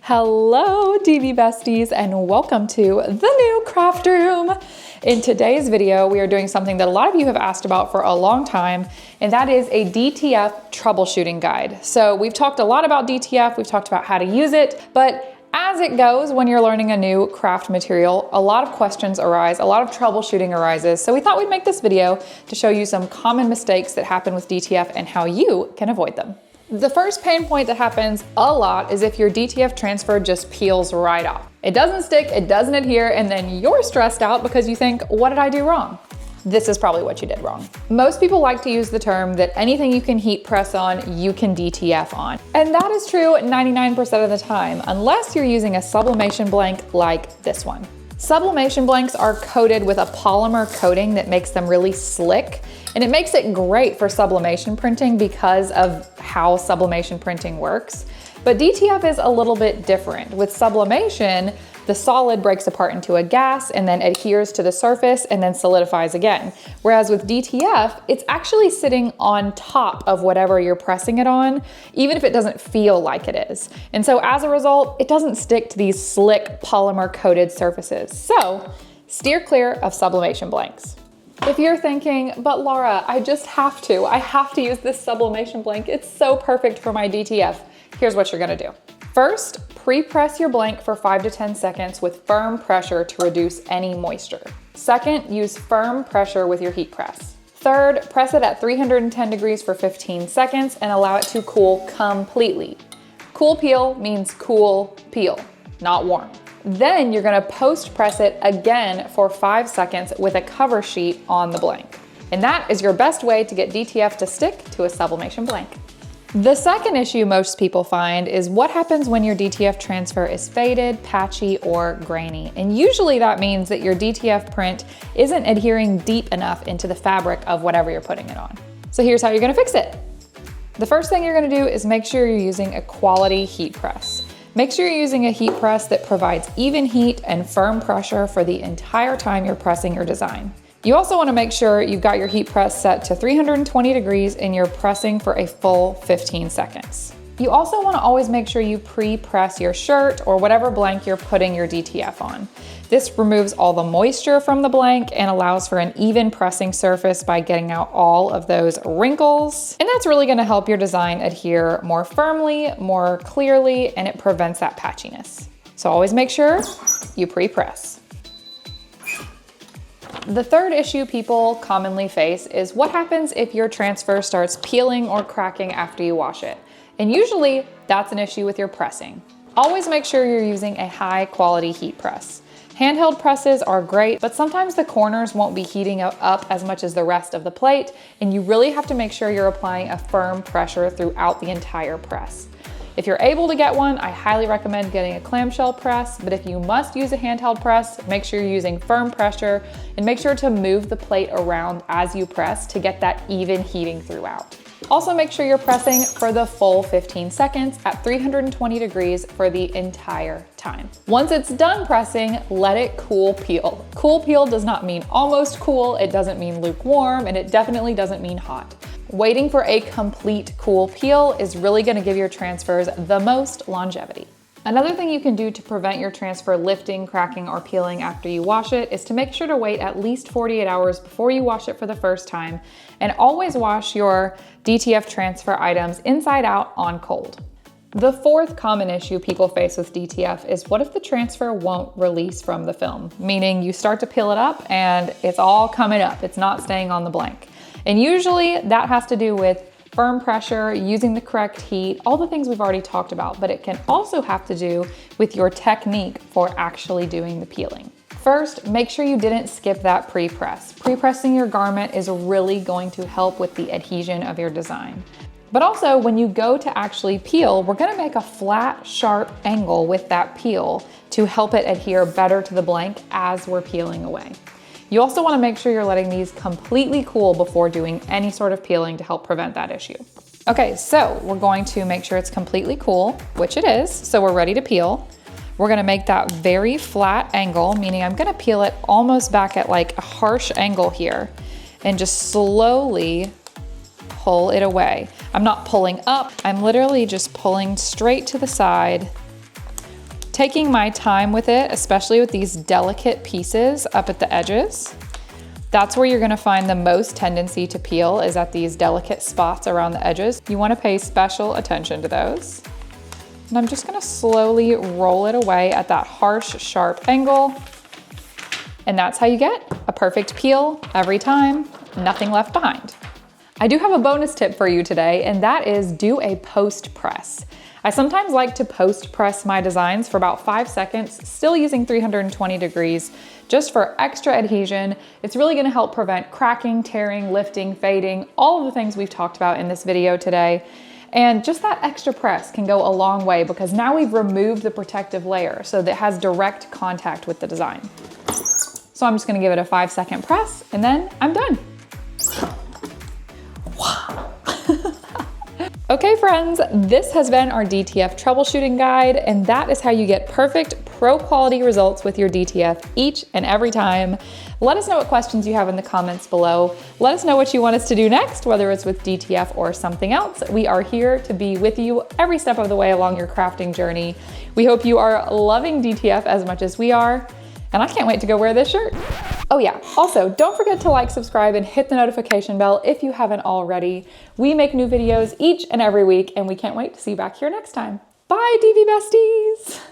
Hello DV besties and welcome to the new craft room. In today's video, we are doing something that a lot of you have asked about for a long time, and that is a DTF troubleshooting guide. So we've talked a lot about DTF, we've talked about how to use it, but as it goes when you're learning a new craft material, a lot of questions arise, a lot of troubleshooting arises. So we thought we'd make this video to show you some common mistakes that happen with DTF and how you can avoid them. The first pain point that happens a lot is if your DTF transfer just peels right off. It doesn't stick, it doesn't adhere, and then you're stressed out because you think, what did I do wrong? This is probably what you did wrong. Most people like to use the term that anything you can heat press on, you can DTF on. And that is true 99% of the time, unless you're using a sublimation blank like this one. Sublimation blanks are coated with a polymer coating that makes them really slick, and it makes it great for sublimation printing because of how sublimation printing works. But DTF is a little bit different. With sublimation, the solid breaks apart into a gas and then adheres to the surface and then solidifies again. Whereas with DTF, it's actually sitting on top of whatever you're pressing it on, even if it doesn't feel like it is. And so as a result, it doesn't stick to these slick polymer coated surfaces. So steer clear of sublimation blanks. If you're thinking, but Laura, I have to use this sublimation blank. It's so perfect for my DTF. Here's what you're gonna do. First, pre-press your blank for 5 to 10 seconds with firm pressure to reduce any moisture. Second, use firm pressure with your heat press. Third, press it at 310 degrees for 15 seconds and allow it to cool completely. Cool peel means cool peel, not warm. Then you're gonna post-press it again for 5 seconds with a cover sheet on the blank. And that is your best way to get DTF to stick to a sublimation blank. The second issue most people find is what happens when your DTF transfer is faded, patchy, or grainy. And usually that means that your DTF print isn't adhering deep enough into the fabric of whatever you're putting it on. So here's how you're gonna fix it. The first thing you're gonna do is make sure you're using a quality heat press. Make sure you're using a heat press that provides even heat and firm pressure for the entire time you're pressing your design. You also want to make sure you've got your heat press set to 320 degrees and you're pressing for a full 15 seconds. You also want to always make sure you pre-press your shirt or whatever blank you're putting your DTF on. This removes all the moisture from the blank and allows for an even pressing surface by getting out all of those wrinkles. And that's really going to help your design adhere more firmly, more clearly, and it prevents that patchiness. So always make sure you pre-press. The third issue people commonly face is what happens if your transfer starts peeling or cracking after you wash it. And usually that's an issue with your pressing. Always make sure you're using a high quality heat press. Handheld presses are great, but sometimes the corners won't be heating up as much as the rest of the plate, and you really have to make sure you're applying a firm pressure throughout the entire press. If you're able to get one, I highly recommend getting a clamshell press, but if you must use a handheld press, make sure you're using firm pressure and make sure to move the plate around as you press to get that even heating throughout. Also make sure you're pressing for the full 15 seconds at 320 degrees for the entire time. Once it's done pressing, let it cool peel. Cool peel does not mean almost cool, it doesn't mean lukewarm, and it definitely doesn't mean hot. Waiting for a complete cool peel is really gonna give your transfers the most longevity. Another thing you can do to prevent your transfer lifting, cracking, or peeling after you wash it is to make sure to wait at least 48 hours before you wash it for the first time, and always wash your DTF transfer items inside out on cold. The fourth common issue people face with DTF is what if the transfer won't release from the film? Meaning you start to peel it up and it's all coming up, it's not staying on the blank. And usually that has to do with firm pressure, using the correct heat, all the things we've already talked about, but it can also have to do with your technique for actually doing the peeling. First, make sure you didn't skip that pre-press. Pre-pressing your garment is really going to help with the adhesion of your design. But also when you go to actually peel, we're gonna make a flat, sharp angle with that peel to help it adhere better to the blank as we're peeling away. You also want to make sure you're letting these completely cool before doing any sort of peeling to help prevent that issue. Okay, so we're going to make sure it's completely cool, which it is, so we're ready to peel. We're gonna make that very flat angle, meaning I'm gonna peel it almost back at like a harsh angle here and just slowly pull it away. I'm not pulling up, I'm literally just pulling straight to the side Taking my time with it, especially with these delicate pieces up at the edges. That's where you're gonna find the most tendency to peel, is at these delicate spots around the edges. You wanna pay special attention to those. And I'm just gonna slowly roll it away at that harsh, sharp angle. And that's how you get a perfect peel every time, nothing left behind. I do have a bonus tip for you today, and that is do a post press. I sometimes like to post press my designs for about 5 seconds, still using 320 degrees, just for extra adhesion. It's really gonna help prevent cracking, tearing, lifting, fading, all of the things we've talked about in this video today. And just that extra press can go a long way, because now we've removed the protective layer so that it has direct contact with the design. So I'm just gonna give it a 5-second press, and then I'm done. Okay friends, this has been our DTF troubleshooting guide, and that is how you get perfect pro quality results with your DTF each and every time. Let us know what questions you have in the comments below. Let us know what you want us to do next, whether it's with DTF or something else. We are here to be with you every step of the way along your crafting journey. We hope you are loving DTF as much as we are, and I can't wait to go wear this shirt. Oh yeah, also don't forget to like, subscribe, and hit the notification bell if you haven't already. We make new videos each and every week, and we can't wait to see you back here next time. Bye, DV besties!